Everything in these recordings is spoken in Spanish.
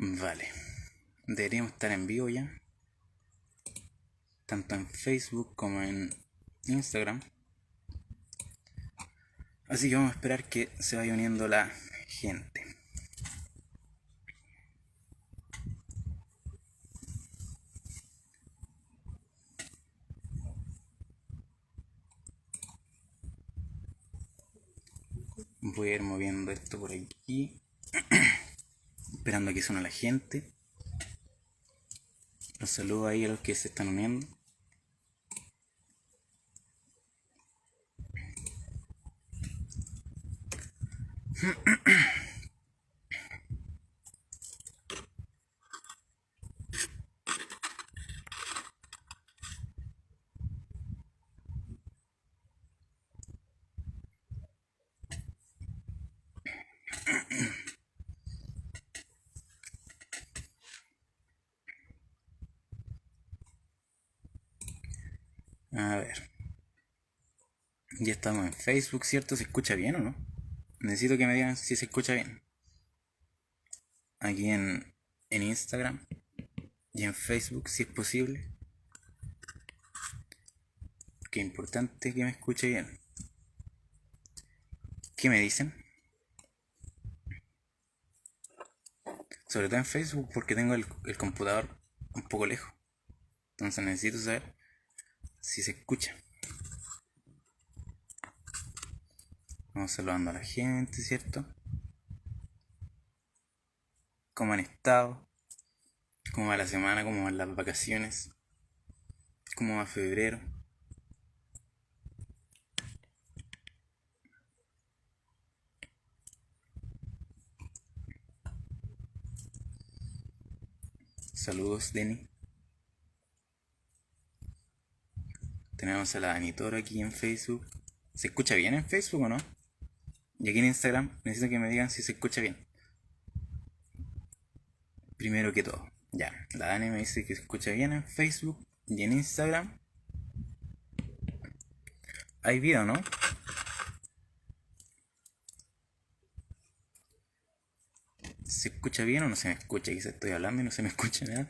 Vale, deberíamos estar en vivo ya, tanto en Facebook como en Instagram. Así que vamos a esperar que se vaya uniendo la gente. Voy a ir moviendo esto por aquí, esperando a que suene la gente. Los saludo ahí a los que se están uniendo. A ver, ya estamos en Facebook, ¿cierto? ¿Se escucha bien o no? Necesito que me digan si se escucha bien. Aquí en Instagram y en Facebook, si es posible. Qué importante que me escuche bien. ¿Qué me dicen? Sobre todo en Facebook porque tengo el computador un poco lejos. Entonces necesito saber si se escucha. Vamos saludando a la gente, ¿cierto? ¿Cómo han estado? ¿Cómo va la semana? ¿Cómo van las vacaciones? ¿Cómo va febrero? Saludos, Denny. Tenemos a la Dani Toro aquí en Facebook. ¿Se escucha bien en Facebook o no? Y aquí en Instagram necesito que me digan si se escucha bien. Primero que todo. Ya, la Dani me dice que se escucha bien en Facebook y en Instagram. Hay video, ¿no? ¿Se escucha bien o no se me escucha? Quizás estoy hablando y no se me escucha nada.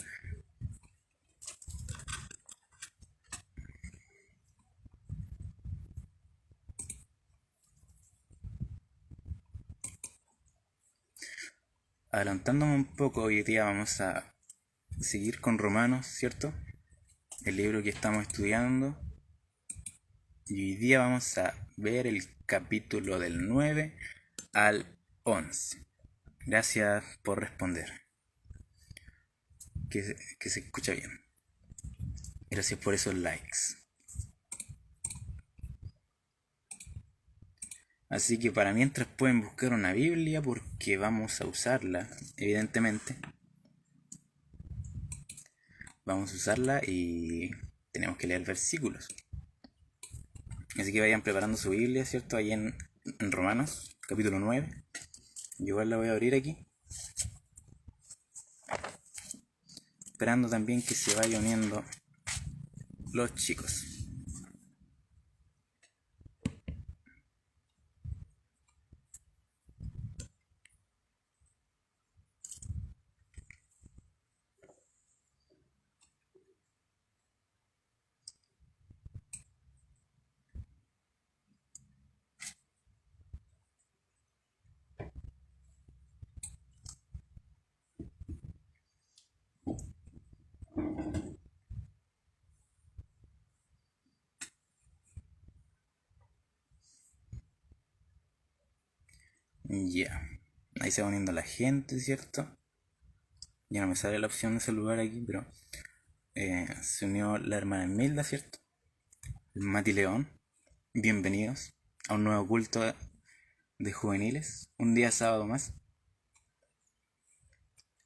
Adelantándome un poco, hoy día vamos a seguir con Romanos, ¿cierto? El libro que estamos estudiando. Y hoy día vamos a ver el capítulo del 9 al 11. Gracias por responder. Que se escucha bien. Gracias por esos likes. Así que para mientras pueden buscar una Biblia porque vamos a usarla, evidentemente. Vamos a usarla y tenemos que leer versículos. Así que vayan preparando su Biblia, ¿cierto? Ahí en Romanos, capítulo 9. Yo igual la voy a abrir aquí. Esperando también que se vayan uniendo los chicos. Ya. Ahí se va uniendo la gente, ¿cierto? Ya no me sale la opción de saludar aquí, pero se unió la hermana Emilda, ¿cierto? El Mati León. Bienvenidos a un nuevo culto de juveniles. Un día sábado más.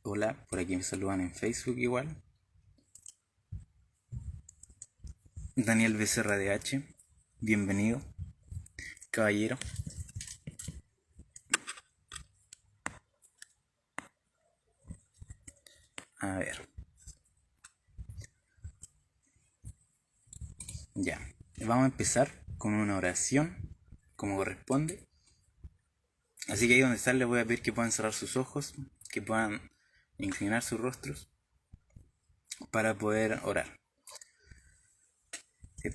Hola, por aquí me saludan en Facebook igual. Daniel Becerra de H. Bienvenido, caballero. A ver. Ya. Vamos a empezar con una oración, como corresponde. Así que ahí donde están les voy a pedir que puedan cerrar sus ojos, que puedan inclinar sus rostros para poder orar.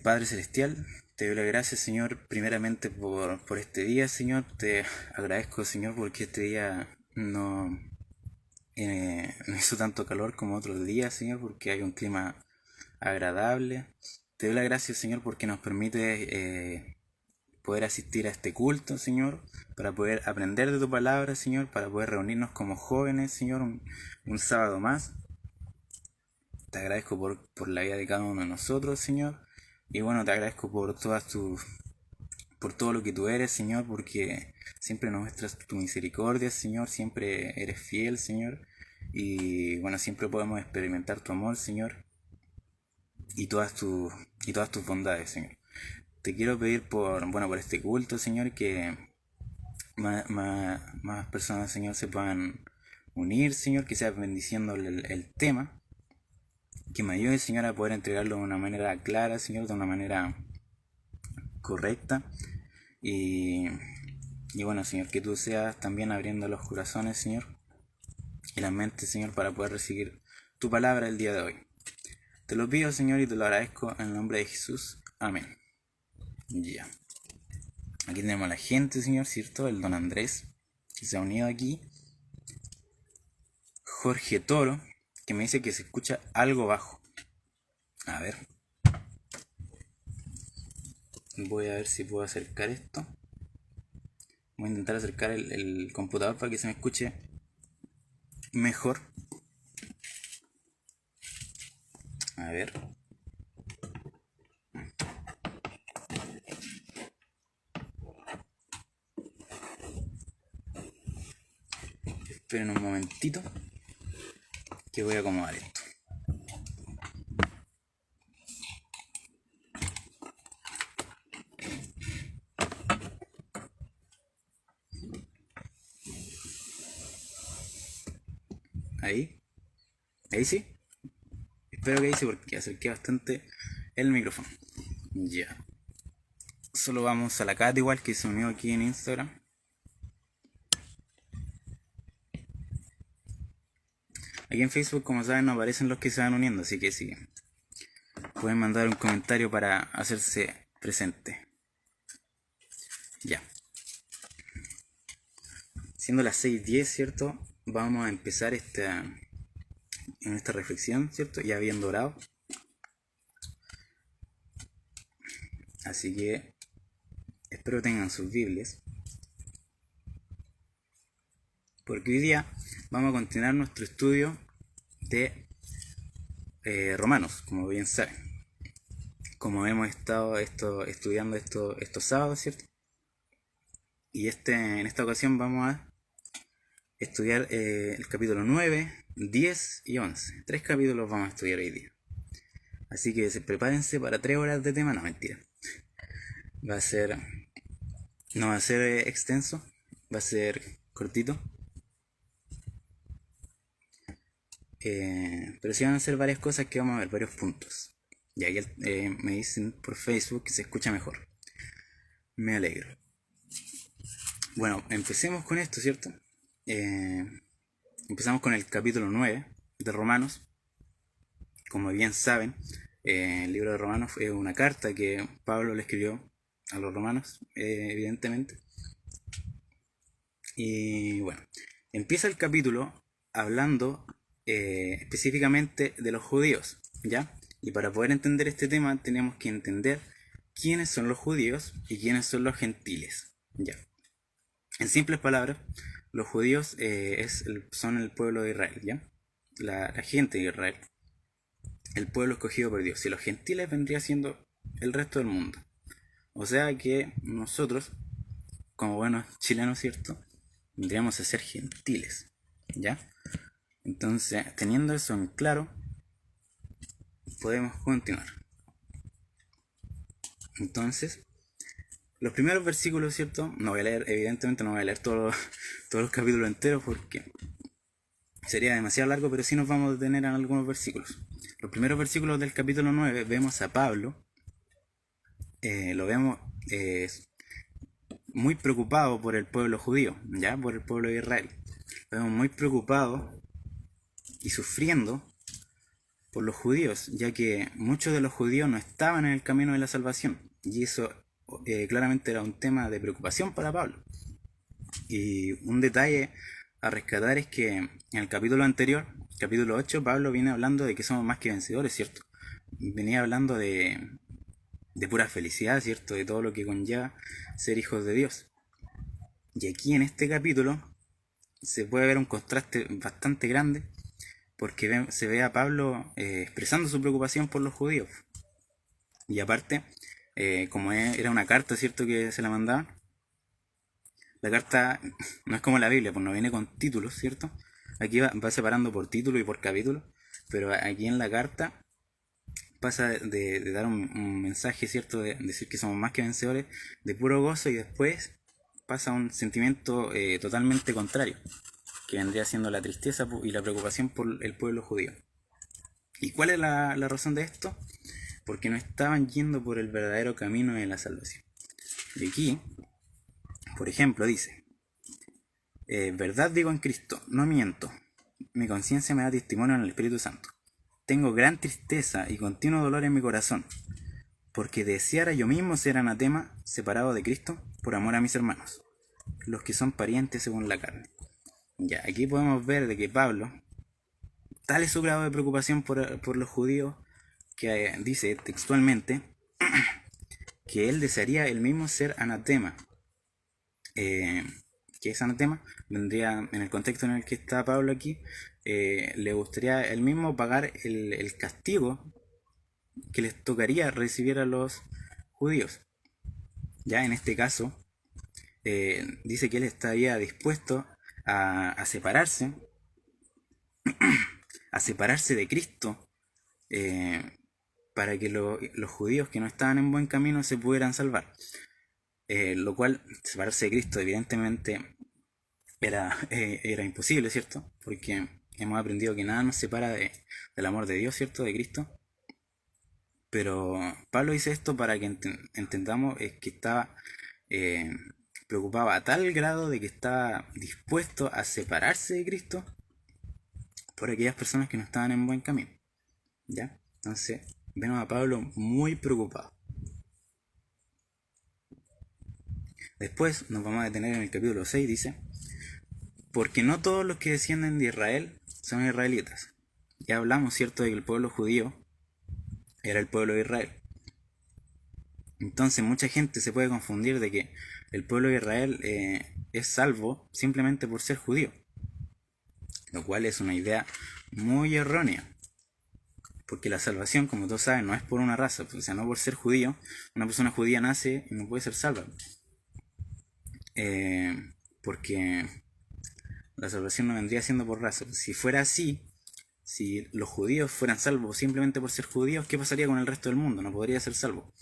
Padre Celestial, te doy las gracias, Señor, primeramente por este día, Señor. Te agradezco, Señor, porque este día no hizo tanto calor como otros días, Señor, porque hay un clima agradable. Te doy las gracias, Señor, porque nos permite poder asistir a este culto, Señor, para poder aprender de tu palabra, Señor, para poder reunirnos como jóvenes, Señor, un sábado más. Te agradezco por la vida de cada uno de nosotros, Señor. Y bueno, te agradezco por por todo lo que tú eres, Señor, porque siempre nos muestras tu misericordia, Señor, siempre eres fiel, Señor. Y bueno, siempre podemos experimentar tu amor, Señor, y todas tus bondades, Señor. Te quiero pedir por este culto, Señor, que más personas, Señor, se puedan unir, Señor, que sea bendiciendo el tema. Que me ayude, Señor, a poder entregarlo de una manera clara, Señor, de una manera correcta. Y bueno, Señor, que tú seas también abriendo los corazones, Señor, y las mentes, Señor, para poder recibir tu palabra el día de hoy. Te lo pido, Señor, y te lo agradezco en el nombre de Jesús. Amén. Ya. Aquí tenemos a la gente, Señor, ¿cierto? El don Andrés, que se ha unido aquí. Jorge Toro, que me dice que se escucha algo bajo. A ver. Voy a ver si puedo acercar esto. Voy a intentar acercar el computador para que se me escuche mejor. A ver. Esperen un momentito, que voy a acomodar esto. Ahí. Ahí sí. Espero que ahí sí, porque acerqué bastante el micrófono. Ya. Solo vamos a la Cat igual, que se unió aquí en Instagram. Aquí en Facebook, como saben, no aparecen los que se van uniendo, así que sí. Pueden mandar un comentario para hacerse presente. Ya. Siendo las 6:10, ¿cierto? Vamos a empezar en esta reflexión, ¿cierto? Ya habiendo orado. Así que espero tengan sus Biblias. Porque hoy día vamos a continuar nuestro estudio de Romanos, como bien saben. Como hemos estado estudiando estos sábados, ¿cierto? Y en esta ocasión vamos a estudiar el capítulo 9, 10 y 11. 3 capítulos vamos a estudiar hoy día. Así que prepárense para 3 horas de tema. No, mentira. No va a ser extenso, va a ser cortito. Pero sí van a ser varias cosas que vamos a ver, varios puntos. Y ahí me dicen por Facebook que se escucha mejor. Me alegro. Bueno, empecemos con esto, ¿cierto? Empezamos con el capítulo 9 de Romanos. Como bien saben, el libro de Romanos es una carta que Pablo le escribió a los romanos, evidentemente. Y bueno, empieza el capítulo hablando específicamente de los judíos, ¿ya? Y para poder entender este tema tenemos que entender quiénes son los judíos y quiénes son los gentiles, ¿ya? En simples palabras, los judíos son el pueblo de Israel, ¿ya? La gente de Israel, el pueblo escogido por Dios. Y los gentiles vendría siendo el resto del mundo. O sea que nosotros, como buenos chilenos, ¿cierto? Vendríamos a ser gentiles, ¿ya? Entonces, teniendo eso en claro, podemos continuar. Entonces, los primeros versículos, ¿cierto? No voy a leer, evidentemente no voy a leer todos los capítulos enteros porque sería demasiado largo, pero sí nos vamos a detener en algunos versículos. Los primeros versículos del capítulo 9 vemos a Pablo, lo vemos muy preocupado por el pueblo judío, ¿ya? Por el pueblo de Israel. Lo vemos muy preocupado y sufriendo por los judíos, ya que muchos de los judíos no estaban en el camino de la salvación. Y eso claramente era un tema de preocupación para Pablo. Y un detalle a rescatar es que en el capítulo anterior, capítulo 8, Pablo viene hablando de que somos más que vencedores, ¿cierto? Venía hablando de pura felicidad, ¿cierto? De todo lo que conlleva ser hijos de Dios. Y aquí en este capítulo se puede ver un contraste bastante grande, porque se ve a Pablo expresando su preocupación por los judíos. Y aparte, como era una carta, ¿cierto?, que se la mandaban, la carta no es como la Biblia, pues no viene con títulos, ¿cierto? Aquí va separando por título y por capítulo, pero aquí en la carta pasa de dar un mensaje, ¿cierto?, de decir que somos más que vencedores, de puro gozo, y después pasa un sentimiento totalmente contrario, que vendría siendo la tristeza y la preocupación por el pueblo judío. ¿Y cuál es la razón de esto? Porque no estaban yendo por el verdadero camino de la salvación. Y aquí, por ejemplo, dice: verdad digo en Cristo, no miento. Mi conciencia me da testimonio en el Espíritu Santo. Tengo gran tristeza y continuo dolor en mi corazón, porque deseara yo mismo ser anatema, separado de Cristo, por amor a mis hermanos, los que son parientes según la carne. Ya, aquí podemos ver de que Pablo, tal es su grado de preocupación por los judíos, que dice textualmente que él desearía él mismo ser anatema. ¿Qué es anatema? Vendría, en el contexto en el que está Pablo aquí, le gustaría él mismo pagar el castigo que les tocaría recibir a los judíos. Ya en este caso, dice que él estaría dispuesto a separarse, de Cristo, para que los judíos que no estaban en buen camino se pudieran salvar. Lo cual, separarse de Cristo evidentemente era imposible, ¿cierto? Porque hemos aprendido que nada nos separa del amor de Dios, ¿cierto? De Cristo. Pero Pablo dice esto para que entendamos que estaba preocupado a tal grado de que estaba dispuesto a separarse de Cristo por aquellas personas que no estaban en buen camino. ¿Ya? Entonces, vemos a Pablo muy preocupado. Después nos vamos a detener en el capítulo 6, dice: porque no todos los que descienden de Israel son israelitas. Ya hablamos, ¿cierto?, de que el pueblo judío era el pueblo de Israel. Entonces mucha gente se puede confundir de que el pueblo de Israel es salvo simplemente por ser judío, lo cual es una idea muy errónea, porque la salvación, como todos saben, no es por una raza, o sea, no por ser judío. Una persona judía nace y no puede ser salva, porque la salvación no vendría siendo por raza. Si fuera así, si los judíos fueran salvos simplemente por ser judíos, ¿qué pasaría con el resto del mundo? No podría ser salvo.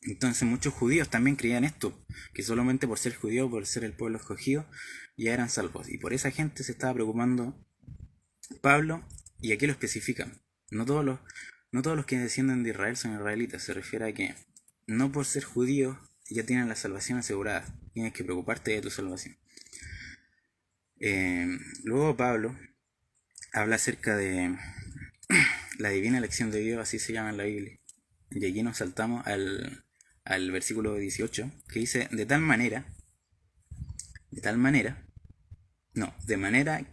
Entonces muchos judíos también creían esto, que solamente por ser judío, por ser el pueblo escogido, ya eran salvos. Y por esa gente se estaba preocupando Pablo, y aquí lo especifican. No todos los que descienden de Israel son israelitas. Se refiere a que no por ser judíos ya tienen la salvación asegurada. Tienes que preocuparte de tu salvación. Luego Pablo habla acerca de la divina elección de Dios, así se llama en la Biblia. Y aquí nos saltamos al versículo 18, que dice: de manera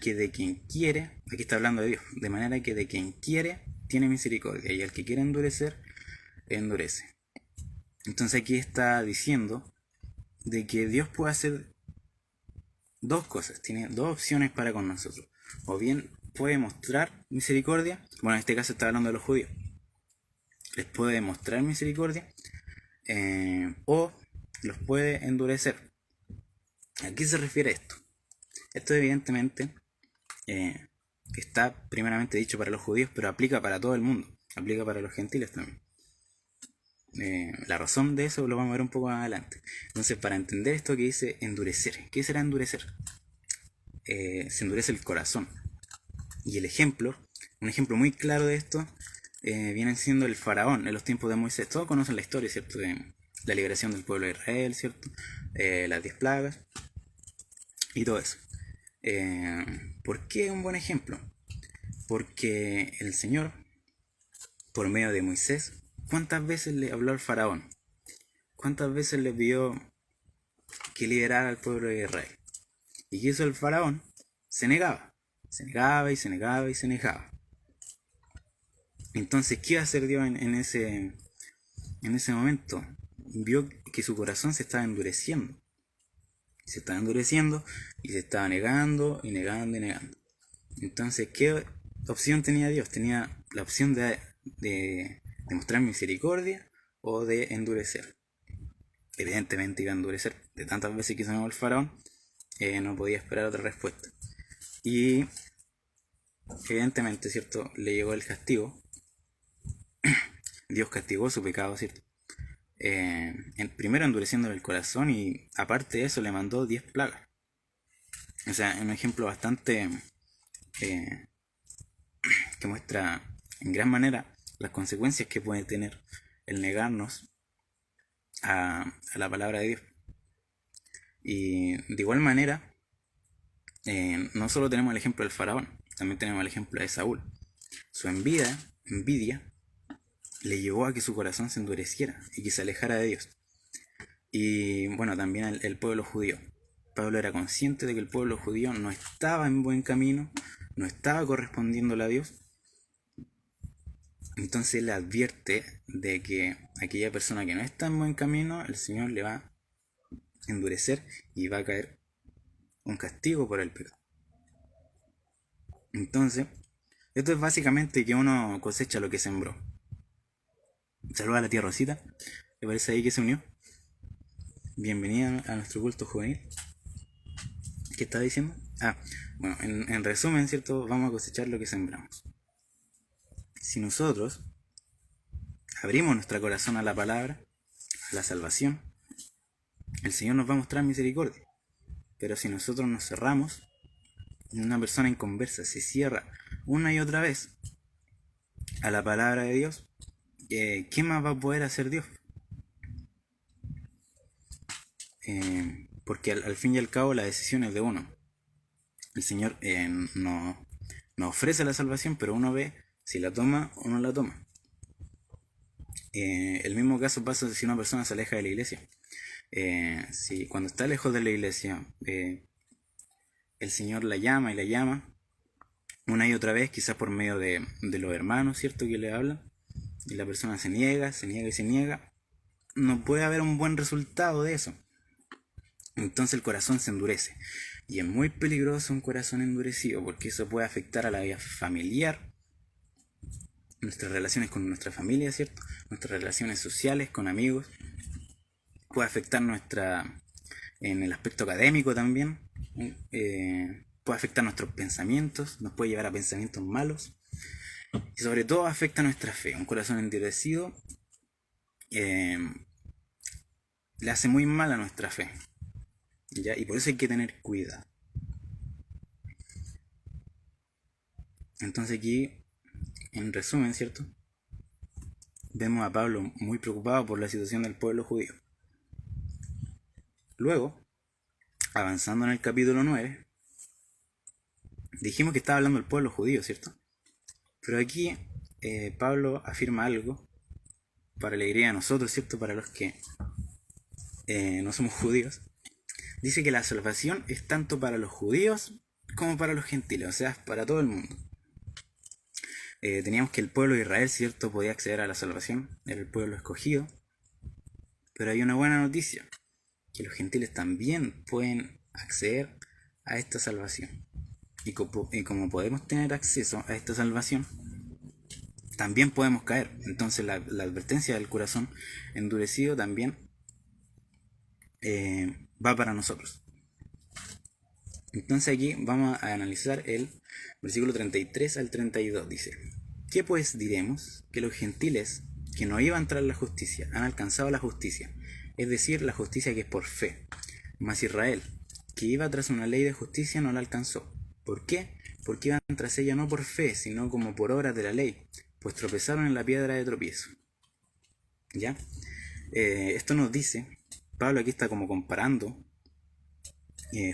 que de quien quiere, aquí está hablando de Dios, de manera que de quien quiere tiene misericordia, y al que quiere endurecer, endurece. Entonces aquí está diciendo de que Dios puede hacer dos cosas, tiene dos opciones para con nosotros. O bien puede mostrar misericordia, bueno, en este caso está hablando de los judíos, les puede mostrar misericordia, o los puede endurecer. ¿A qué se refiere esto? Esto evidentemente está primeramente dicho para los judíos, pero aplica para todo el mundo, aplica para los gentiles también. La razón de eso lo vamos a ver un poco más adelante. Entonces, para entender esto que dice endurecer, ¿qué será endurecer? Se endurece el corazón. Y un ejemplo muy claro de esto, viene siendo el faraón en los tiempos de Moisés. Todos conocen la historia, ¿cierto?, de la liberación del pueblo de Israel, ¿cierto?, las 10 plagas y todo eso. ¿Por qué un buen ejemplo? Porque el Señor, por medio de Moisés, ¿cuántas veces le habló al faraón? ¿Cuántas veces le pidió que liberara al pueblo de Israel? ¿Y qué hizo el faraón? Se negaba. Se negaba y se negaba y se negaba. Entonces, ¿qué iba a hacer Dios en ese momento? Vio que su corazón se estaba endureciendo. Se estaba endureciendo y se estaba negando y negando y negando. Entonces, ¿qué opción tenía Dios? Tenía la opción de mostrar misericordia o de endurecer. Evidentemente iba a endurecer. De tantas veces que se negó el faraón, no podía esperar otra respuesta. Y evidentemente, ¿cierto? Le llegó el castigo. Dios castigó su pecado, ¿cierto? Primero endureciéndole el corazón y aparte de eso le mandó 10 plagas. O sea, un ejemplo bastante que muestra en gran manera las consecuencias que puede tener el negarnos a la palabra de Dios. Y de igual manera, no solo tenemos el ejemplo del faraón, también tenemos el ejemplo de Saúl. Su envidia le llevó a que su corazón se endureciera y que se alejara de Dios. Y bueno, también el pueblo judío. Pablo era consciente de que el pueblo judío no estaba en buen camino, no estaba correspondiéndole a Dios. Entonces él advierte de que aquella persona que no está en buen camino, el Señor le va a endurecer y va a caer un castigo por el pecado. Entonces, esto es básicamente que uno cosecha lo que sembró. Saluda a la tía Rosita, ¿le parece ahí que se unió? Bienvenida a nuestro culto juvenil. ¿Qué estaba diciendo? Bueno, en resumen, ¿cierto? Vamos a cosechar lo que sembramos. Si nosotros abrimos nuestro corazón a la palabra, a la salvación, el Señor nos va a mostrar misericordia. Pero si nosotros nos cerramos, una persona inconversa se cierra una y otra vez a la palabra de Dios, ¿qué más va a poder hacer Dios? Porque al fin y al cabo la decisión es de uno. El Señor nos ofrece la salvación, pero uno ve si la toma o no la toma. El mismo caso pasa si una persona se aleja de la iglesia. Si cuando está lejos de la iglesia, el Señor la llama y la llama una y otra vez, quizás por medio de los hermanos, ¿cierto? Que le hablan, y la persona se niega y se niega, no puede haber un buen resultado de eso. Entonces el corazón se endurece. Y es muy peligroso un corazón endurecido, porque eso puede afectar a la vida familiar, nuestras relaciones con nuestra familia, ¿cierto? Nuestras relaciones sociales con amigos. Puede afectar en el aspecto académico también. Puede afectar nuestros pensamientos, nos puede llevar a pensamientos malos. Y sobre todo afecta nuestra fe. Un corazón endurecido le hace muy mal a nuestra fe, ¿ya? Y por eso hay que tener cuidado. Entonces aquí, en resumen, ¿cierto? Vemos a Pablo muy preocupado por la situación del pueblo judío. Luego, avanzando en el capítulo 9, dijimos que estaba hablando del pueblo judío, ¿cierto? Pero aquí Pablo afirma algo para alegría de nosotros, ¿cierto? Para los que no somos judíos. Dice que la salvación es tanto para los judíos como para los gentiles, o sea, para todo el mundo. Teníamos que el pueblo de Israel, ¿cierto?, podía acceder a la salvación, era el pueblo escogido. Pero hay una buena noticia, que los gentiles también pueden acceder a esta salvación. Y como podemos tener acceso a esta salvación, también podemos caer. Entonces la advertencia del corazón endurecido también va para nosotros. Entonces aquí vamos a analizar el versículo 33 al 32. Dice: ¿qué pues diremos? Que los gentiles que no iban tras la justicia han alcanzado la justicia, es decir, la justicia que es por fe. Mas Israel, que iba tras una ley de justicia, no la alcanzó. ¿Por qué? Porque iban tras ella no por fe, sino como por obras de la ley, pues tropezaron en la piedra de tropiezo. ¿Ya? Esto nos dice, Pablo aquí está como comparando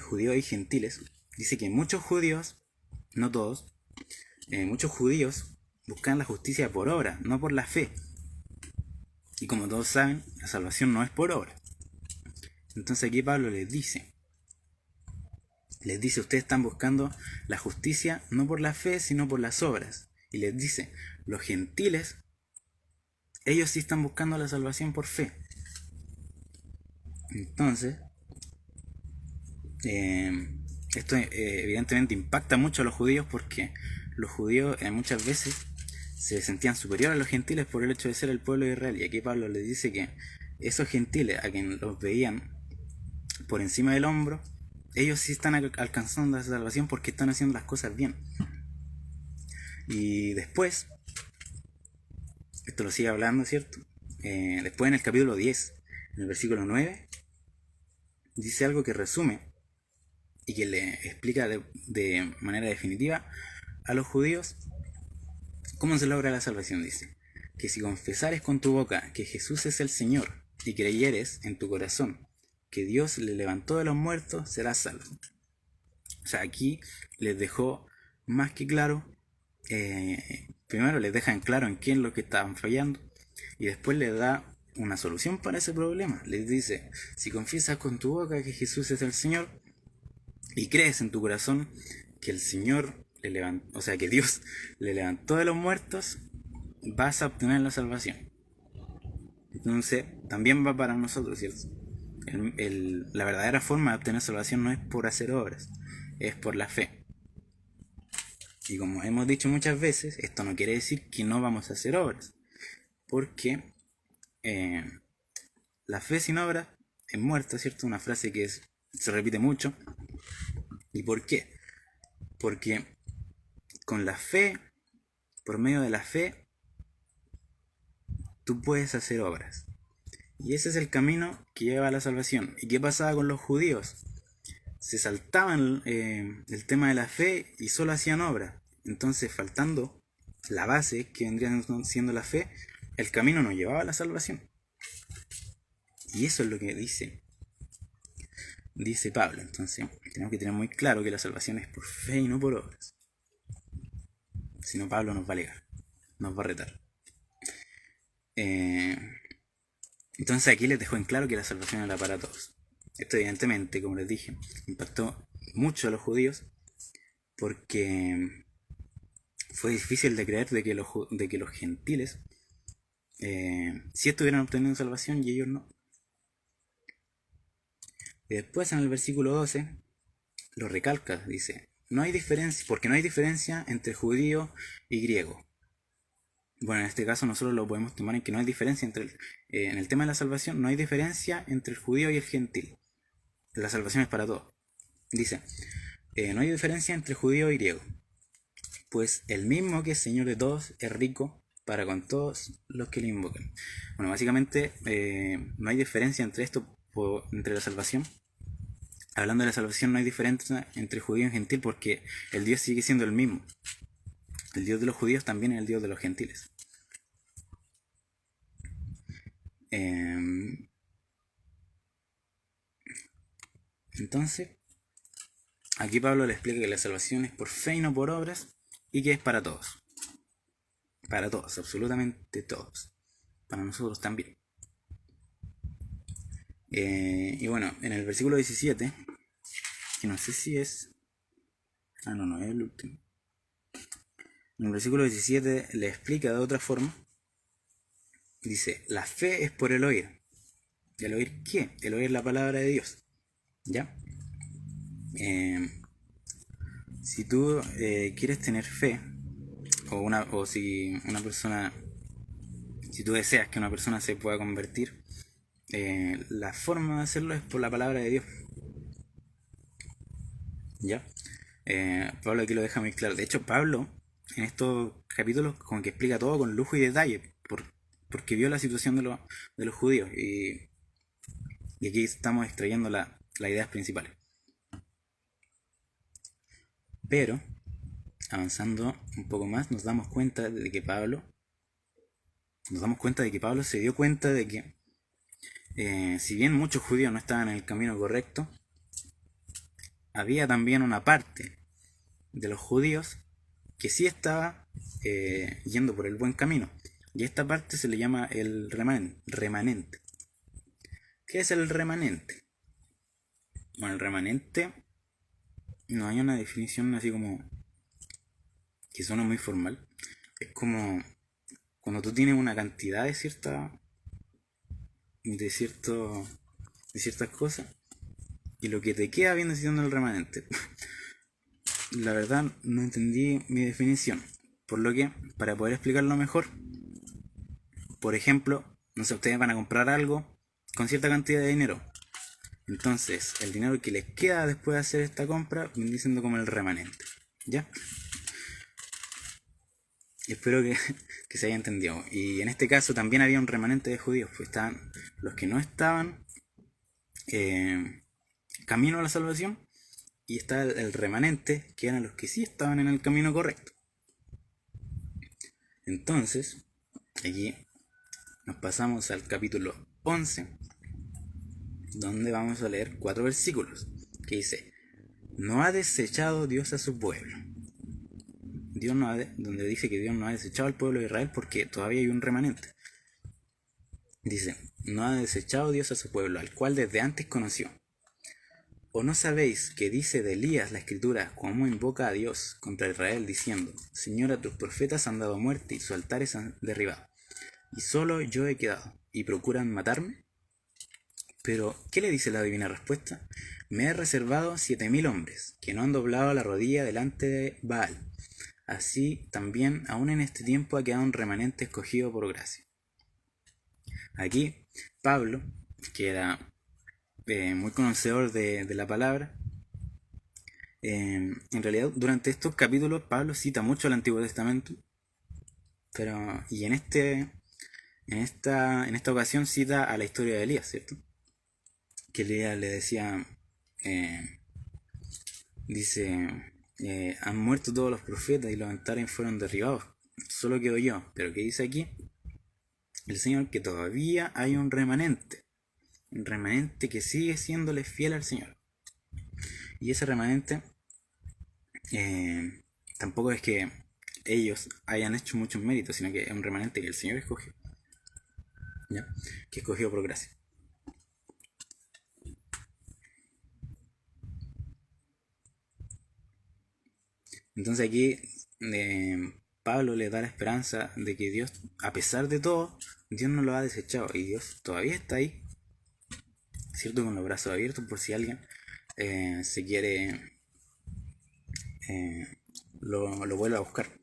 judíos y gentiles. Dice que muchos judíos, no todos, muchos judíos buscan la justicia por obra, no por la fe. Y como todos saben, la salvación no es por obra. Entonces aquí Pablo les dice, ustedes están buscando la justicia no por la fe, sino por las obras. Y les dice, los gentiles, ellos sí están buscando la salvación por fe. Entonces, esto evidentemente impacta mucho a los judíos, porque los judíos muchas veces se sentían superiores a los gentiles por el hecho de ser el pueblo de Israel. Y aquí Pablo les dice que esos gentiles, a quienes los veían por encima del hombro, ellos sí están alcanzando la salvación porque están haciendo las cosas bien. Y después, esto lo sigue hablando, ¿cierto? Después en el capítulo 10, en el versículo 9, dice algo que resume y que le explica de manera definitiva a los judíos cómo se logra la salvación. Dice que si confesares con tu boca que Jesús es el Señor y creyeres en tu corazón que Dios le levantó de los muertos, serás salvo. O sea, aquí les dejó más que claro, primero les deja en claro en qué es lo que estaban fallando, y después les da una solución para ese problema. Les dice, si confiesas con tu boca que Jesús es el Señor y crees en tu corazón que el Señor le levantó, o sea, que Dios le levantó de los muertos, vas a obtener la salvación. Entonces, también va para nosotros, ¿cierto? La verdadera forma de obtener salvación no es por hacer obras, es por la fe. Y como hemos dicho muchas veces, esto no quiere decir que no vamos a hacer obras, porque la fe sin obras es muerta, ¿cierto? Una frase que se repite mucho. ¿Y por qué? Porque con la fe, por medio de la fe, tú puedes hacer obras. Y ese es el camino que lleva a la salvación. ¿Y qué pasaba con los judíos? Se saltaban el tema de la fe y solo hacían obras. Entonces, faltando la base que vendría siendo la fe, el camino no llevaba a la salvación. Y eso es lo que dice Pablo. Entonces, tenemos que tener muy claro que la salvación es por fe y no por obras. Si no, Pablo nos va a alegar, nos va a retar. Entonces aquí les dejó en claro que la salvación era para todos. Esto evidentemente, como les dije, impactó mucho a los judíos, porque fue difícil de creer de que los gentiles sí estuvieran obteniendo salvación y ellos no. Y después en el versículo 12 lo recalca, dice, no hay diferencia, porque no hay diferencia entre judío y griego. Bueno, en este caso nosotros lo podemos tomar en que no hay diferencia en el tema de la salvación, no hay diferencia entre el judío y el gentil. La salvación es para todos. Dice, no hay diferencia entre judío y griego, pues el mismo que es Señor de todos es rico para con todos los que le invocan. Bueno, básicamente no hay diferencia entre esto, entre la salvación. Hablando de la salvación, no hay diferencia entre judío y gentil, porque el Dios sigue siendo el mismo. El Dios de los judíos también es el Dios de los gentiles. Entonces, aquí Pablo le explica que la salvación es por fe y no por obras, y que es para todos. Para todos, absolutamente todos. Para nosotros también. Y bueno, en el versículo 17, que no sé si es... no es el último. En el versículo 17 le explica de otra forma. Dice, la fe es por el oír. ¿El oír qué? El oír la palabra de Dios. ¿Ya? Si tú quieres tener fe, o si una persona, si tú deseas que una persona se pueda convertir, la forma de hacerlo es por la palabra de Dios. ¿Ya? Pablo aquí lo deja muy claro. De hecho, Pablo en estos capítulos como que explica todo con lujo y detalle, porque vio la situación de los judíos, y aquí estamos extrayendo las ideas principales. Pero, avanzando un poco más, nos damos cuenta de que Pablo se dio cuenta de que si bien muchos judíos no estaban en el camino correcto, había también una parte de los judíos que sí estaba yendo por el buen camino. Y esta parte se le llama el remanente. ¿Qué es el remanente? Bueno, el remanente no hay una definición así como que suena muy formal. Es como cuando tú tienes una cantidad de de ciertas cosas y lo que te queda viene siendo el remanente. La verdad no entendí mi definición, por lo que para poder explicarlo mejor, por ejemplo, no sé, ustedes van a comprar algo con cierta cantidad de dinero. Entonces, el dinero que les queda después de hacer esta compra viene siendo como el remanente. ¿Ya? Espero que se haya entendido. Y en este caso también había un remanente de judíos, pues estaban los que no estaban camino a la salvación, y está el remanente, que eran los que sí estaban en el camino correcto. Entonces, aquí nos pasamos al capítulo 11, donde vamos a leer 4 versículos, que dice: no ha desechado Dios a su pueblo. Donde dice que Dios no ha desechado al pueblo de Israel porque todavía hay un remanente. Dice: no ha desechado Dios a su pueblo, al cual desde antes conoció. ¿O no sabéis que dice de Elías la escritura, cómo invoca a Dios contra Israel, diciendo: Señora, tus profetas han dado muerte y sus altares han derribado, y solo yo he quedado, y procuran matarme? Pero, ¿qué le dice la divina respuesta? Me he reservado 7000 hombres, que no han doblado la rodilla delante de Baal. Así también, aún en este tiempo, ha quedado un remanente escogido por gracia. Aquí, Pablo, que era muy conocedor de la palabra, en realidad durante estos capítulos Pablo cita mucho el Antiguo Testamento, y en esta ocasión cita a la historia de Elías, ¿cierto? Que Elías le decía, dice, han muerto todos los profetas y los altares fueron derribados, solo quedo yo. Pero ¿qué dice aquí el Señor? Que todavía hay un remanente que sigue siéndole fiel al Señor. Y ese remanente tampoco es que ellos hayan hecho muchos méritos, sino que es un remanente que el Señor escogió, ¿ya? Que escogió por gracia. Entonces aquí Pablo le da la esperanza de que Dios, a pesar de todo, Dios no lo ha desechado y Dios todavía está ahí, ¿cierto? Con los brazos abiertos por si alguien se quiere, lo vuelve a buscar.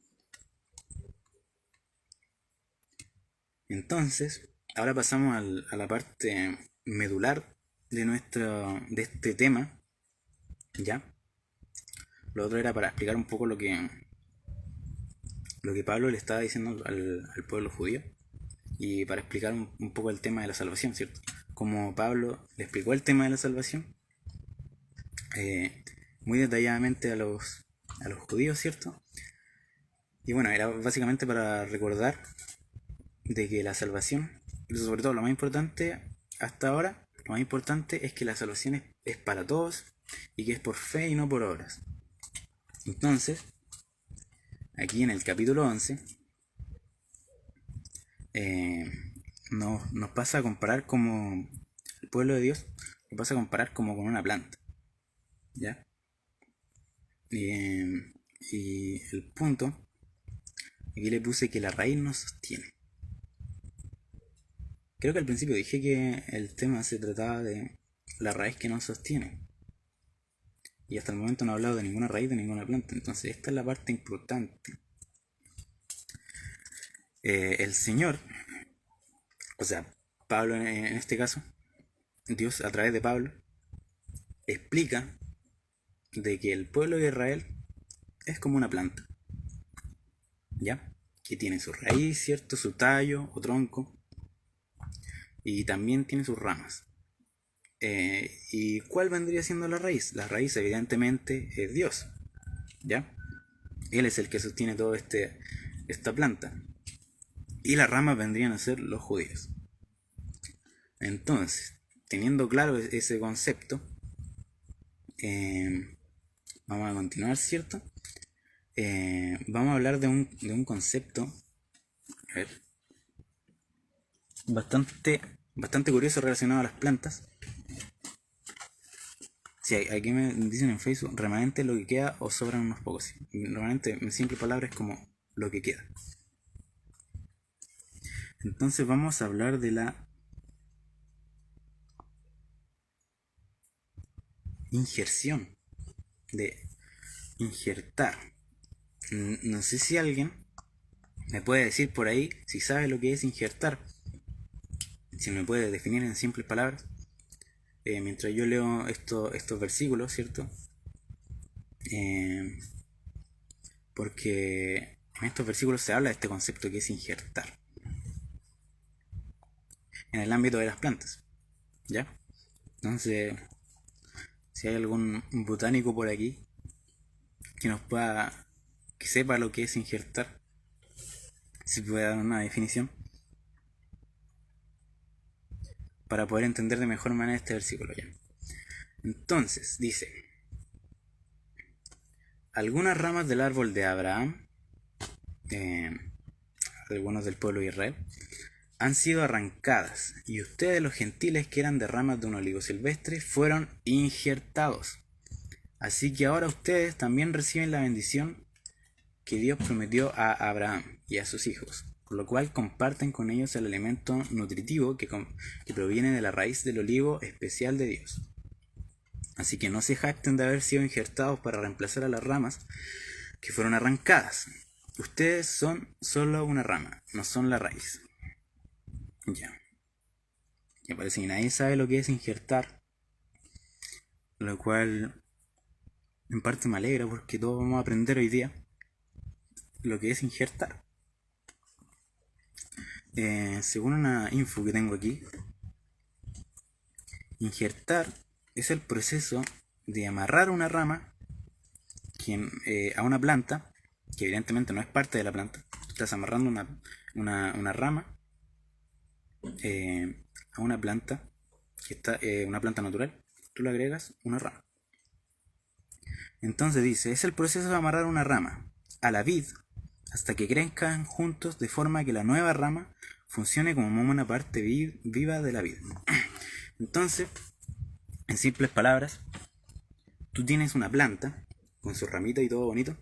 Entonces, ahora pasamos a la parte medular de este tema, ¿ya? Lo otro era para explicar un poco lo que Pablo le estaba diciendo al pueblo judío, y para explicar un poco el tema de la salvación, ¿cierto? Como Pablo le explicó el tema de la salvación muy detalladamente a los judíos, ¿cierto? Y bueno, era básicamente para recordar de que la salvación, sobre todo lo más importante hasta ahora, lo más importante es que la salvación es para todos y que es por fe y no por obras. Entonces, aquí en el capítulo 11 nos pasa a comparar como el pueblo de Dios, nos pasa a comparar como con una planta, ¿ya? Y el punto, aquí le puse que la raíz nos sostiene. Creo que al principio dije que el tema se trataba de la raíz que nos sostiene. Y hasta el momento no he hablado de ninguna raíz de ninguna planta. Entonces esta es la parte importante. El Señor, o sea, Pablo en este caso, Dios a través de Pablo, explica de que el pueblo de Israel es como una planta, ¿ya? Que tiene su raíz, ¿cierto? Su tallo o tronco. Y también tiene sus ramas. ¿Y cuál vendría siendo la raíz? La raíz evidentemente es Dios, ¿ya? Él es el que sostiene todo esta planta. Y las ramas vendrían a ser los judíos. Entonces, teniendo claro ese concepto, vamos a continuar, ¿cierto? vamos a hablar de un concepto, a ver, bastante curioso relacionado a las plantas. Sí, aquí me dicen en Facebook, remanente lo que queda o sobran unos pocos. Sí. Remanente, en simples palabras, es como lo que queda. Entonces vamos a hablar de la injerción, de injertar. No sé si alguien me puede decir por ahí si sabe lo que es injertar, si me puede definir en simples palabras. Mientras yo leo estos versículos, ¿cierto? Porque en estos versículos se habla de este concepto que es injertar en el ámbito de las plantas, ¿ya? Entonces, si hay algún botánico por aquí que sepa lo que es injertar, si puede dar una definición para poder entender de mejor manera este versículo, ¿ya? Entonces, dice: algunas ramas del árbol de Abraham, algunos del pueblo de Israel, han sido arrancadas, y ustedes, los gentiles que eran de ramas de un olivo silvestre, fueron injertados. Así que ahora ustedes también reciben la bendición que Dios prometió a Abraham y a sus hijos, por lo cual comparten con ellos el alimento nutritivo que proviene de la raíz del olivo especial de Dios. Así que no se jacten de haber sido injertados para reemplazar a las ramas que fueron arrancadas. Ustedes son solo una rama, no son la raíz. Ya. Me parece que nadie sabe lo que es injertar, lo cual en parte me alegra porque todos vamos a aprender hoy día lo que es injertar. Según una info que tengo aquí, injertar es el proceso de amarrar una rama a una planta, que evidentemente no es parte de la planta. Tú estás amarrando una rama a una planta, que está una planta natural, tú le agregas una rama. Entonces dice, es el proceso de amarrar una rama a la vid hasta que crezcan juntos de forma que la nueva rama funcione como una parte viva de la vid. Entonces, en simples palabras, tú tienes una planta con su ramita y todo bonito,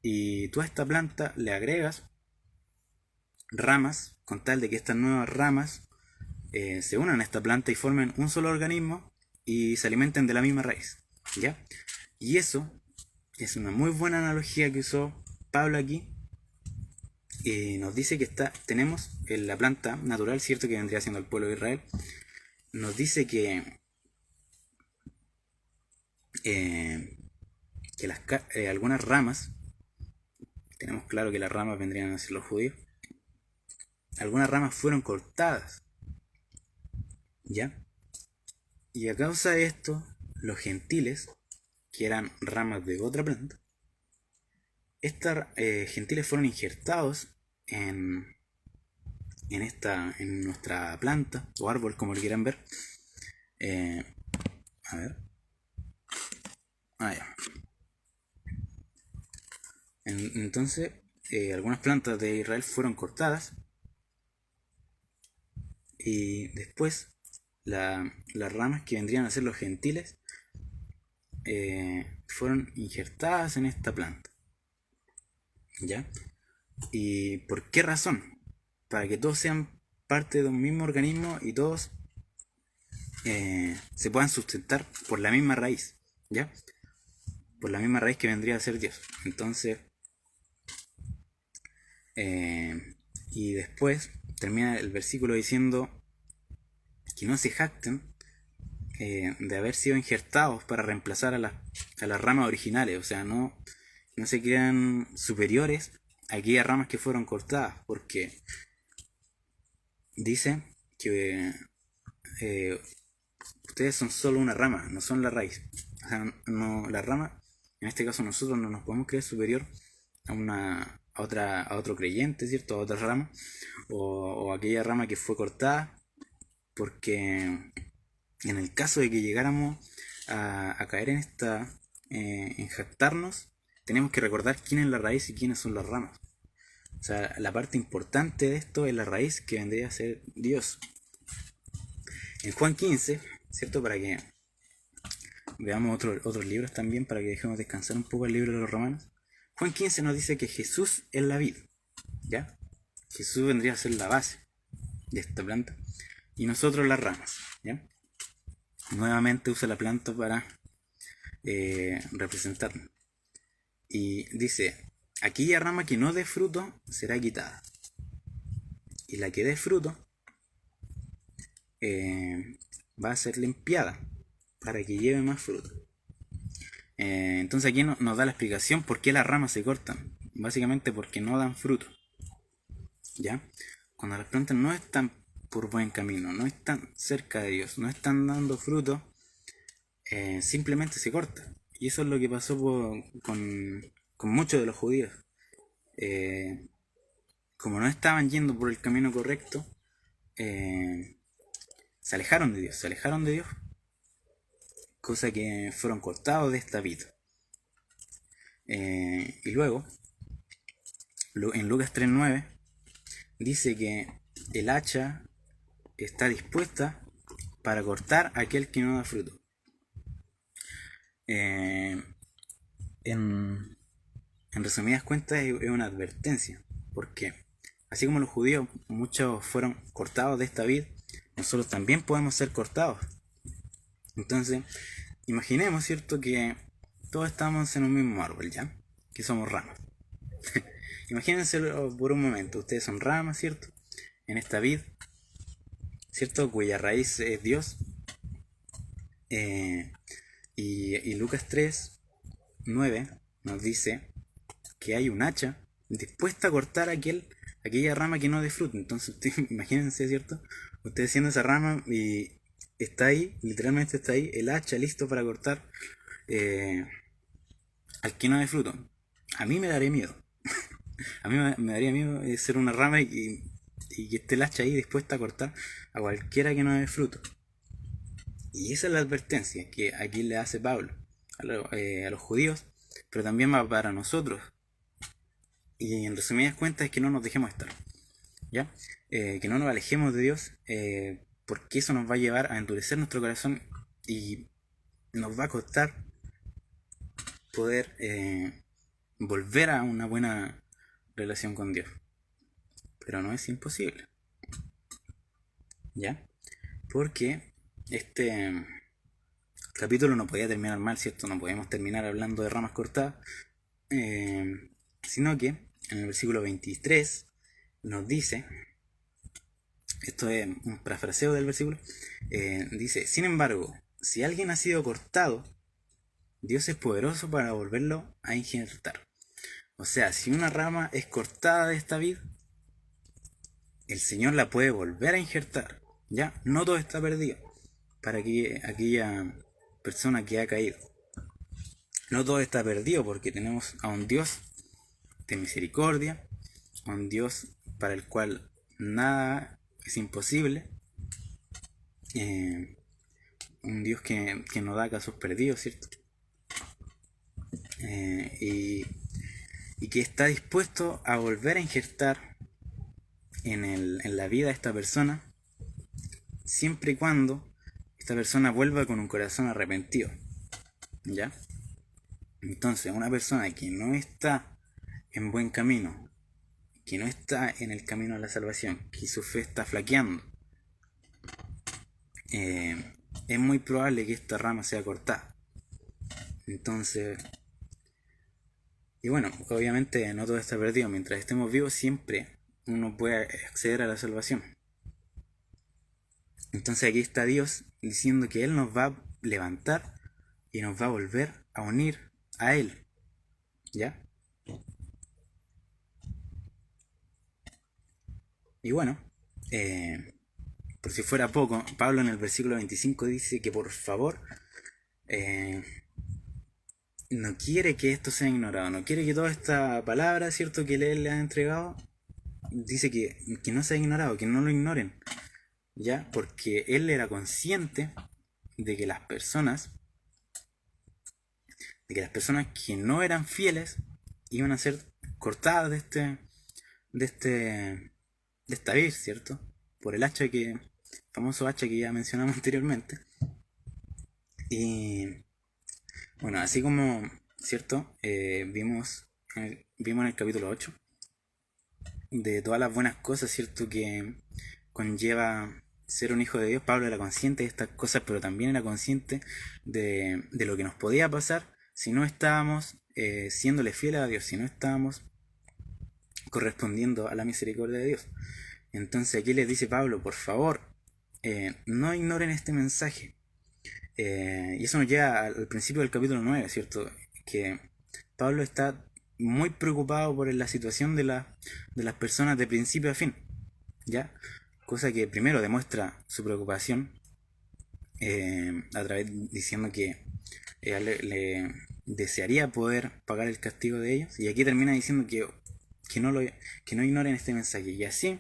y tú a esta planta le agregas ramas con tal de que estas nuevas ramas se unan a esta planta y formen un solo organismo y se alimenten de la misma raíz, ¿ya? Y eso es una muy buena analogía que usó Pablo aquí. Nos dice que tenemos en la planta natural, ¿cierto? Que vendría siendo el pueblo de Israel. Nos dice que algunas ramas, tenemos claro que las ramas vendrían a ser los judíos, algunas ramas fueron cortadas, ¿ya? Y a causa de esto, los gentiles, que eran ramas de otra planta, estas gentiles fueron injertados en nuestra planta o árbol, como lo quieran ver. A ver. Ya. Entonces, algunas plantas de Israel fueron cortadas y después las ramas que vendrían a ser los gentiles fueron injertadas en esta planta, ¿ya? ¿Y por qué razón? Para que todos sean parte de un mismo organismo y todos se puedan sustentar por la misma raíz, ¿ya? Por la misma raíz que vendría a ser Dios. Entonces, y después termina el versículo diciendo que no se jacten de haber sido injertados para reemplazar a las ramas originales. O sea, no se crean superiores a aquellas ramas que fueron cortadas, porque dice que ustedes son solo una rama, no son la raíz. O sea, no, la rama, en este caso nosotros no nos podemos creer superior a otro creyente, ¿cierto? A otra rama, o aquella rama que fue cortada, porque en el caso de que llegáramos a caer en jactarnos, tenemos que recordar quién es la raíz y quiénes son las ramas. O sea, la parte importante de esto es la raíz, que vendría a ser Dios. En Juan 15, ¿cierto? Para que veamos otros libros también, para que dejemos descansar un poco el libro de los Romanos. Juan 15 nos dice que Jesús es la vid, ¿ya? Jesús vendría a ser la base de esta planta y nosotros las ramas, ¿ya? Nuevamente usa la planta para representarnos. Y dice: aquella rama que no dé fruto será quitada, y la que dé fruto va a ser limpiada para que lleve más fruto. Entonces aquí nos da la explicación por qué las ramas se cortan. Básicamente porque no dan fruto, ¿ya? Cuando las plantas no están por buen camino, no están cerca de Dios, no están dando fruto, simplemente se corta. Y eso es lo que pasó con muchos de los judíos. Como no estaban yendo por el camino correcto, se alejaron de Dios, cosa que fueron cortados de esta vida. Y luego, en Lucas 3:9, dice que el hacha está dispuesta para cortar a aquel que no da fruto. En resumidas cuentas, es una advertencia, porque así como los judíos, muchos fueron cortados de esta vid, nosotros también podemos ser cortados. Entonces, imaginemos, ¿cierto?, que todos estamos en un mismo árbol, ¿ya? Que somos ramas. Imagínense por un momento, ustedes son ramas, ¿cierto?, en esta vid, ¿cierto?, cuya raíz es Dios. Y Lucas 3:9 nos dice que hay un hacha dispuesta a cortar aquella rama que no dé fruto. Entonces ustedes imagínense, ¿cierto?, ustedes siendo esa rama y está ahí, literalmente está ahí el hacha listo para cortar al que no dé fruto. A mí me daría miedo. A mí me daría miedo ser una rama y que esté el hacha ahí dispuesta a cortar a cualquiera que no dé fruto. Y esa es la advertencia que aquí le hace Pablo a los judíos, pero también va para nosotros. Y en resumidas cuentas es que no nos dejemos estar, ¿ya? Que no nos alejemos de Dios, porque eso nos va a llevar a endurecer nuestro corazón y nos va a costar poder volver a una buena relación con Dios. Pero no es imposible, ¿ya? Porque este capítulo no podía terminar mal, ¿cierto? No podíamos terminar hablando de ramas cortadas, sino que en el versículo 23 nos dice, esto es un parafraseo del versículo, dice: sin embargo, si alguien ha sido cortado, Dios es poderoso para volverlo a injertar. O sea, si una rama es cortada de esta vid, el Señor la puede volver a injertar, ¿ya? No todo está perdido para aquella persona que ha caído. No todo está perdido, porque tenemos a un Dios de misericordia, a un Dios para el cual nada es imposible, un Dios que no da casos perdidos, ¿cierto? Y que está dispuesto a volver a injertar en la vida de esta persona, siempre y cuando esta persona vuelva con un corazón arrepentido, ¿ya? Entonces, una persona que no está en buen camino, que no está en el camino a la salvación, que su fe está flaqueando, es muy probable que esta rama sea cortada. Entonces, y bueno, obviamente no todo está perdido. Mientras estemos vivos, siempre uno puede acceder a la salvación. Entonces aquí está Dios diciendo que Él nos va a levantar y nos va a volver a unir a Él, ¿ya? Y bueno, por si fuera poco, Pablo en el versículo 25 dice que por favor no quiere que esto sea ignorado, no quiere que toda esta palabra, ¿cierto?, que Él le ha entregado, dice que no sea ignorado, que no lo ignoren, ¿ya? Porque Él era consciente de que las personas de que las personas que no eran fieles iban a ser cortadas de este, de esta vid, ¿cierto? Por el famoso hacha que ya mencionamos anteriormente. Y bueno, así como, ¿cierto? Vimos en el capítulo 8 de todas las buenas cosas, ¿cierto? Que conlleva ser un hijo de Dios. Pablo era consciente de estas cosas, pero también era consciente de lo que nos podía pasar si no estábamos siéndole fieles a Dios, si no estábamos correspondiendo a la misericordia de Dios. Entonces aquí les dice Pablo, por favor, no ignoren este mensaje. Y eso nos lleva al principio del capítulo 9, ¿cierto? Que Pablo está muy preocupado por la situación de las personas de principio a fin, ¿ya? Cosa que primero demuestra su preocupación a través diciendo que le desearía poder pagar el castigo de ellos, y aquí termina diciendo que no ignoren este mensaje, y así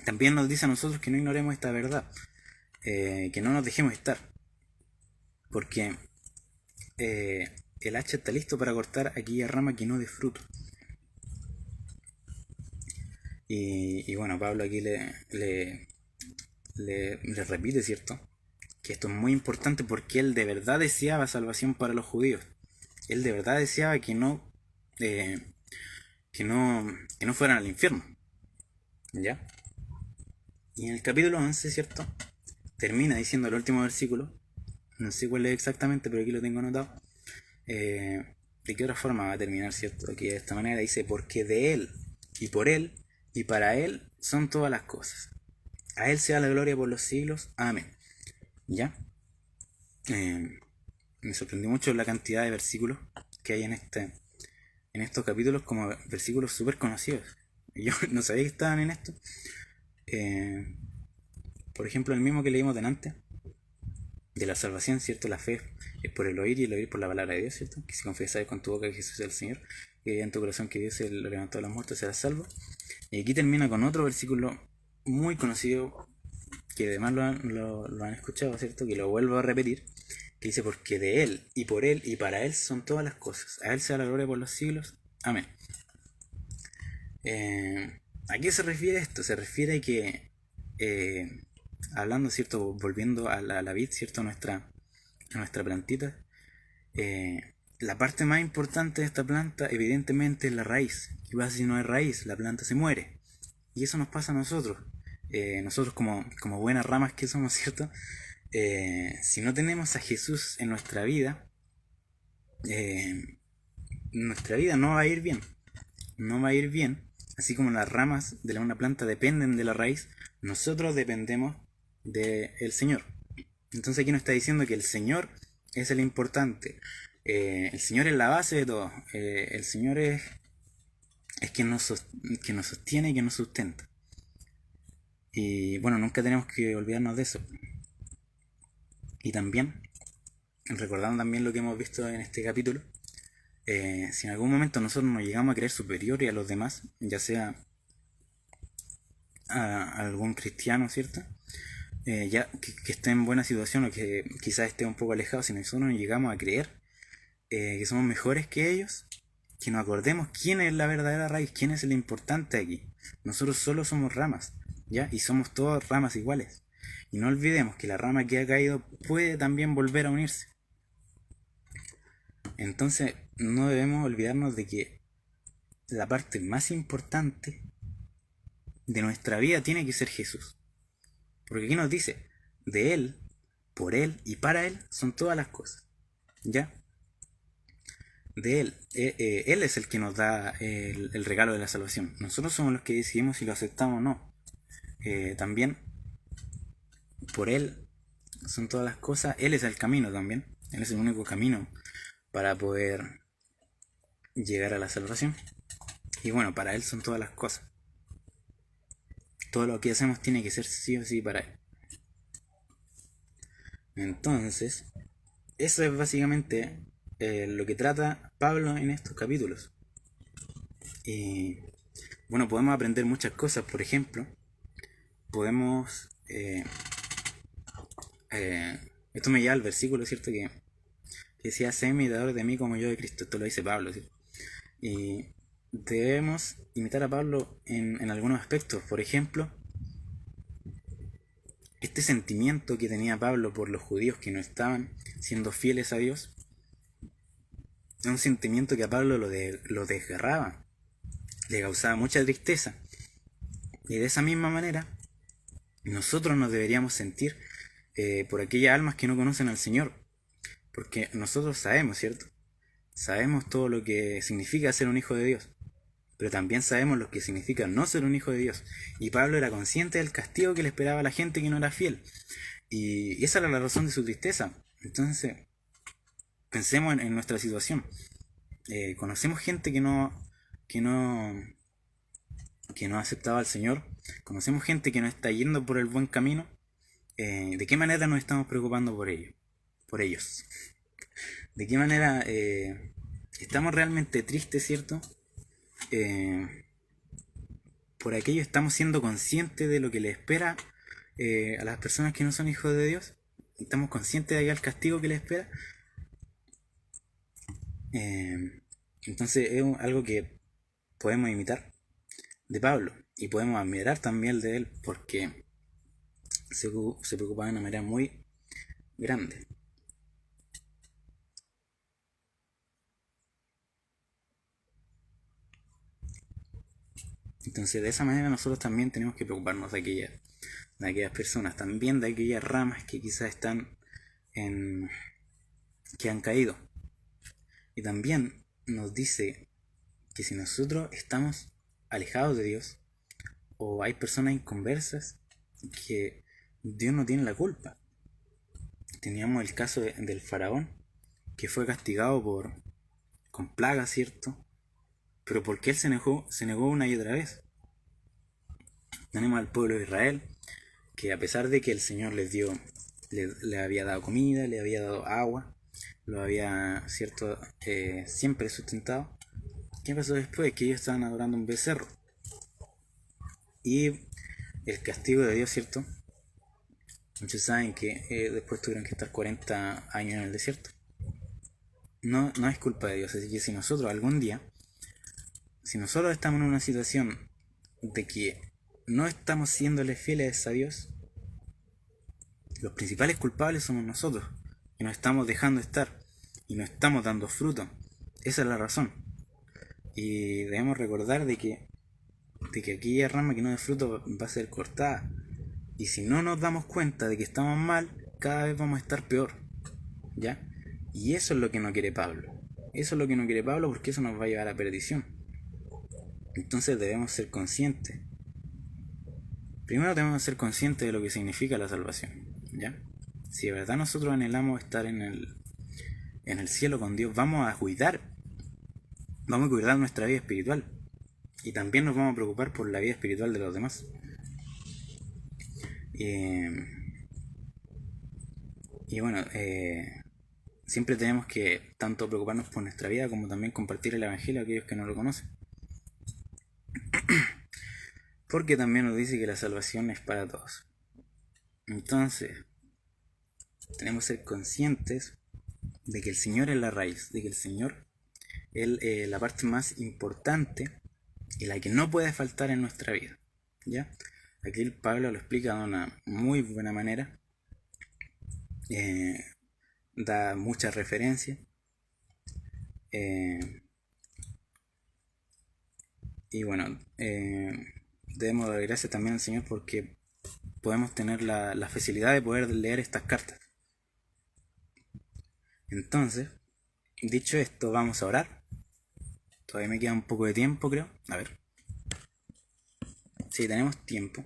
también nos dice a nosotros que no ignoremos esta verdad, que no nos dejemos estar, porque el hacha está listo para cortar aquella rama que no dé fruto. Y bueno, Pablo aquí le repite, ¿cierto? Que esto es muy importante porque él de verdad deseaba salvación para los judíos. Él de verdad deseaba que no fueran al infierno. ¿Ya? Y en el capítulo 11, ¿cierto? Termina diciendo el último versículo. No sé cuál es exactamente, pero aquí lo tengo anotado. ¿De qué otra forma va a terminar, cierto? Que de esta manera dice, porque de Él, y por Él, y para Él son todas las cosas. A Él sea la gloria por los siglos. Amén. ¿Ya? Me sorprendió mucho la cantidad de versículos que hay en estos capítulos, como versículos súper conocidos. Yo no sabía que estaban en esto. Por ejemplo, el mismo que leímos delante, de la salvación, ¿cierto? La fe es por el oír y el oír por la palabra de Dios, ¿cierto? Que si confesas con tu boca que Jesús es el Señor y en tu corazón que Dios lo levantó de los muertos, serás salvo. Y aquí termina con otro versículo muy conocido, que además lo han escuchado, ¿cierto? Que lo vuelvo a repetir, que dice, porque de Él, y por Él, y para Él son todas las cosas. A Él sea la gloria por los siglos. Amén. ¿A qué se refiere esto? Se refiere a que, hablando, ¿cierto? Volviendo a la vid, ¿cierto? A nuestra plantita. La parte más importante de esta planta, evidentemente, es la raíz. ¿Qué pasa si no hay raíz? La planta se muere. Y eso nos pasa a nosotros. Nosotros como buenas ramas que somos, ¿cierto? Si no tenemos a Jesús en nuestra vida no va a ir bien. No va a ir bien. Así como las ramas de una planta dependen de la raíz, nosotros dependemos del Señor. Entonces aquí nos está diciendo que el Señor es el importante. El Señor es la base de todo. El Señor es quien nos sostiene y quien nos sustenta. Y bueno, nunca tenemos que olvidarnos de eso. Y también, recordando también lo que hemos visto en este capítulo, si en algún momento nosotros nos llegamos a creer superiores a los demás, ya sea a algún cristiano, ¿cierto? Ya que esté en buena situación o que quizás esté un poco alejado, si nosotros nos llegamos a creer que somos mejores que ellos, que nos acordemos quién es la verdadera raíz, quién es el importante aquí. Nosotros solo somos ramas, ¿ya? Y somos todas ramas iguales. Y no olvidemos que la rama que ha caído puede también volver a unirse. Entonces no debemos olvidarnos de que la parte más importante de nuestra vida tiene que ser Jesús. Porque aquí nos dice, de Él, por Él y para Él son todas las cosas. ¿Ya? De Él. Él es el que nos da el regalo de la salvación. Nosotros somos los que decidimos si lo aceptamos o no. También, por Él son todas las cosas. Él es el camino también. Él es el único camino para poder llegar a la salvación. Y bueno, para Él son todas las cosas. Todo lo que hacemos tiene que ser sí o sí para Él. Entonces, eso es básicamente lo que trata Pablo en estos capítulos. Y bueno, podemos aprender muchas cosas. Por ejemplo, podemos... esto me lleva al versículo, ¿cierto? Que decía, sé imitador de mí como yo de Cristo. Esto lo dice Pablo, ¿sí? Y debemos imitar a Pablo en algunos aspectos. Por ejemplo, este sentimiento que tenía Pablo por los judíos que no estaban siendo fieles a Dios, es un sentimiento que a Pablo lo desgarraba, le causaba mucha tristeza. Y de esa misma manera, nosotros nos deberíamos sentir por aquellas almas que no conocen al Señor. Porque nosotros sabemos, ¿cierto? Sabemos todo lo que significa ser un hijo de Dios. Pero también sabemos lo que significa no ser un hijo de Dios. Y Pablo era consciente del castigo que le esperaba a la gente que no era fiel. Y esa era la razón de su tristeza. Entonces, pensemos en nuestra situación. Conocemos gente que no, que no ha aceptado al Señor. Conocemos gente que no está yendo por el buen camino. ¿De qué manera nos estamos preocupando por ellos? Por ellos. ¿De qué manera estamos realmente tristes, cierto? Por aquello estamos siendo conscientes de lo que le espera a las personas que no son hijos de Dios. Estamos conscientes de aquel castigo que les espera. Entonces es algo que podemos imitar de Pablo y podemos admirar también de él, porque se preocupaba de una manera muy grande. Entonces de esa manera nosotros también tenemos que preocuparnos de aquellas personas, también de aquellas ramas que quizás que han caído. Y también nos dice que si nosotros estamos alejados de Dios, o hay personas inconversas, que Dios no tiene la culpa. Teníamos el caso del faraón, que fue castigado con plagas, ¿cierto? Pero porque él se negó una y otra vez. Tenemos al pueblo de Israel, que a pesar de que el Señor le había dado comida, le había dado agua, lo había, ¿cierto?, siempre sustentado. ¿Qué pasó después? Que ellos estaban adorando un becerro. Y el castigo de Dios, ¿cierto? Muchos saben que después tuvieron que estar 40 años en el desierto. No es culpa de Dios. Así que si nosotros algún día, si nosotros estamos en una situación de que no estamos siéndole fieles a Dios, los principales culpables somos nosotros, que nos estamos dejando estar y no estamos dando fruto. Esa es la razón. Y debemos recordar de que aquella rama que no da fruto va a ser cortada. Y si no nos damos cuenta de que estamos mal, cada vez vamos a estar peor. ¿Ya? Y eso es lo que no quiere Pablo. Eso es lo que no quiere Pablo, porque eso nos va a llevar a perdición. Entonces debemos ser conscientes. Primero debemos ser conscientes de lo que significa la salvación. ¿Ya? Si de verdad nosotros anhelamos estar en el cielo con Dios, vamos a cuidar nuestra vida espiritual. Y también nos vamos a preocupar por la vida espiritual de los demás. Y bueno, siempre tenemos que tanto preocuparnos por nuestra vida como también compartir el Evangelio a aquellos que no lo conocen. Porque también nos dice que la salvación es para todos. Entonces, tenemos que ser conscientes de que el Señor es la raíz, de que el Señor es la parte más importante y la que no puede faltar en nuestra vida. ¿Ya? Aquí el Pablo lo explica de una muy buena manera. Da muchas referencias. Y bueno, debemos dar gracias también al Señor porque podemos tener la facilidad de poder leer estas cartas. Entonces, dicho esto, vamos a orar. Todavía me queda un poco de tiempo, creo. A ver. Sí, tenemos tiempo.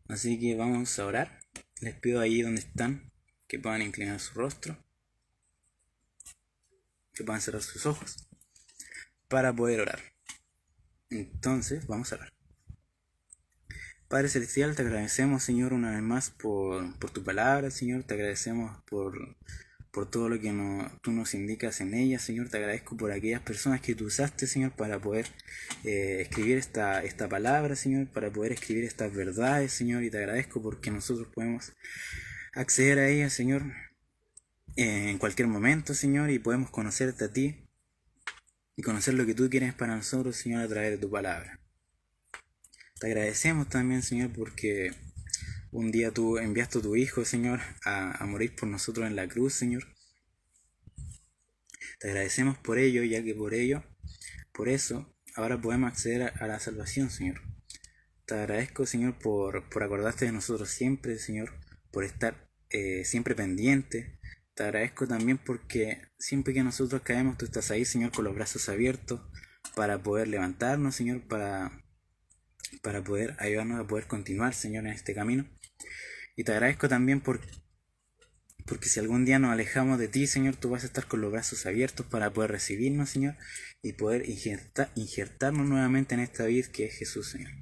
Así que vamos a orar. Les pido ahí donde están que puedan inclinar su rostro, que puedan cerrar sus ojos para poder orar. Entonces, vamos a orar. Padre Celestial, te agradecemos, Señor, una vez más por tu palabra, Señor. Te agradecemos por todo lo que tú nos indicas en ella, Señor. Te agradezco por aquellas personas que tú usaste, Señor, para poder escribir esta palabra, Señor, para poder escribir estas verdades, Señor. Y te agradezco porque nosotros podemos acceder a ellas, Señor. en cualquier momento, Señor, y podemos conocerte a ti y conocer lo que tú quieres para nosotros, Señor, a través de tu palabra. Te agradecemos también, Señor, porque un día tú enviaste a tu Hijo, Señor, a morir por nosotros en la cruz, Señor. Te agradecemos por ello, ya que por eso, ahora podemos acceder a la salvación, Señor. Te agradezco, Señor, por acordarte de nosotros siempre, Señor, por estar siempre pendiente. Te agradezco también porque siempre que nosotros caemos, tú estás ahí, Señor, con los brazos abiertos para poder levantarnos, Señor, para poder ayudarnos a poder continuar, Señor, en este camino. Y te agradezco también porque si algún día nos alejamos de ti, Señor, tú vas a estar con los brazos abiertos para poder recibirnos, Señor, y poder injertarnos nuevamente en esta vida que es Jesús, Señor.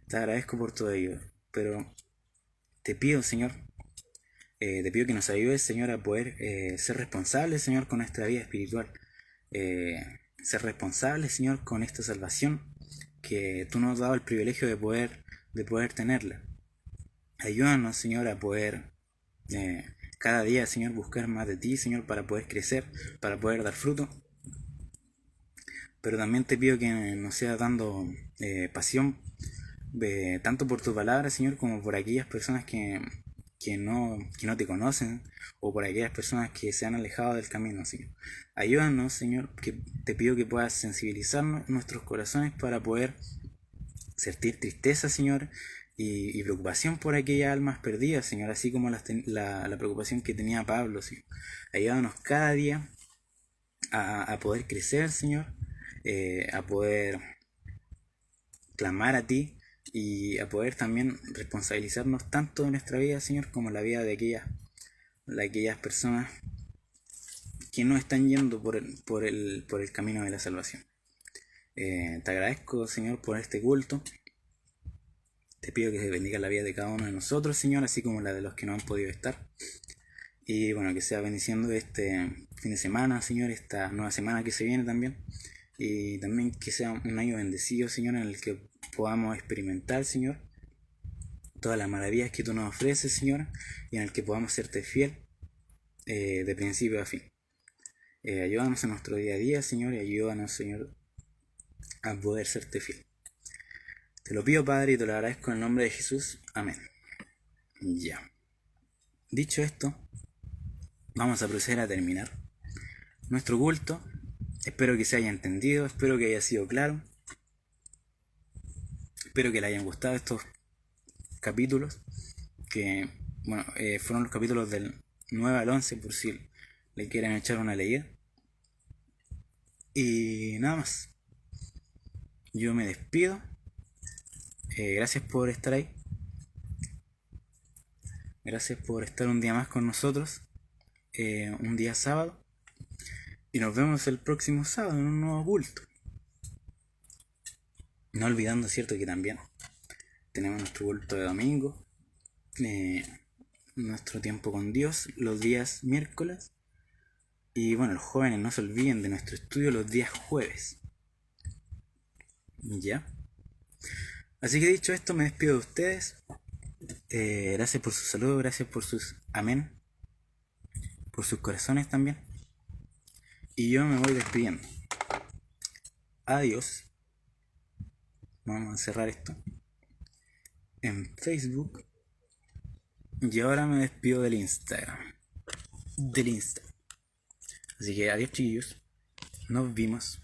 Te agradezco por todo ello, pero te pido, Señor, te pido que nos ayudes, Señor, a poder ser responsables, Señor, con nuestra vida espiritual. Ser responsables, Señor, con esta salvación que tú nos has dado el privilegio de poder tenerla. Ayúdanos, Señor, a poder cada día, Señor, buscar más de ti, Señor, para poder crecer, para poder dar fruto. Pero también te pido que nos sigas dando pasión, tanto por tu palabra, Señor, como por aquellas personas que no te conocen, o por aquellas personas que se han alejado del camino, Señor. Ayúdanos, Señor, que te pido que puedas sensibilizarnos nuestros corazones para poder sentir tristeza, Señor, y preocupación por aquellas almas perdidas, Señor, así como la preocupación que tenía Pablo, Señor. Ayúdanos cada día a poder crecer, Señor, a poder clamar a ti y a poder también responsabilizarnos tanto de nuestra vida, Señor, como la vida de aquellas personas que no están yendo por el camino de la salvación. Te agradezco, Señor, por este culto. Te pido que bendiga la vida de cada uno de nosotros, Señor, así como la de los que no han podido estar. Y bueno, que sea bendiciendo este fin de semana, Señor, esta nueva semana que se viene también. Y también que sea un año bendecido, Señor, en el que podamos experimentar, Señor, todas las maravillas que tú nos ofreces, Señor, y en el que podamos serte fiel de principio a fin. Ayúdanos en nuestro día a día, Señor, y ayúdanos, Señor, a poder serte fiel. Te lo pido, Padre, y te lo agradezco en el nombre de Jesús. Amén. Ya. Dicho esto, vamos a proceder a terminar nuestro culto. Espero que se haya entendido, espero que haya sido claro. Espero que le hayan gustado estos capítulos, que bueno, fueron los capítulos del 9 al 11 por si le quieren echar una leída. Y nada más. Yo me despido. Gracias por estar ahí. Gracias por estar un día más con nosotros. Un día sábado. Y nos vemos el próximo sábado en un nuevo culto. No olvidando, cierto, que también tenemos nuestro culto de domingo. Nuestro tiempo con Dios los días miércoles. Y bueno, los jóvenes no se olviden de nuestro estudio los días jueves. ¿Ya? Así que dicho esto, me despido de ustedes. Gracias por su saludo, gracias por sus amén, por sus corazones también. Y yo me voy despidiendo. Adiós. Vamos a cerrar esto en Facebook. Y ahora me despido del Instagram. Así que adiós, chiquillos. Nos vimos.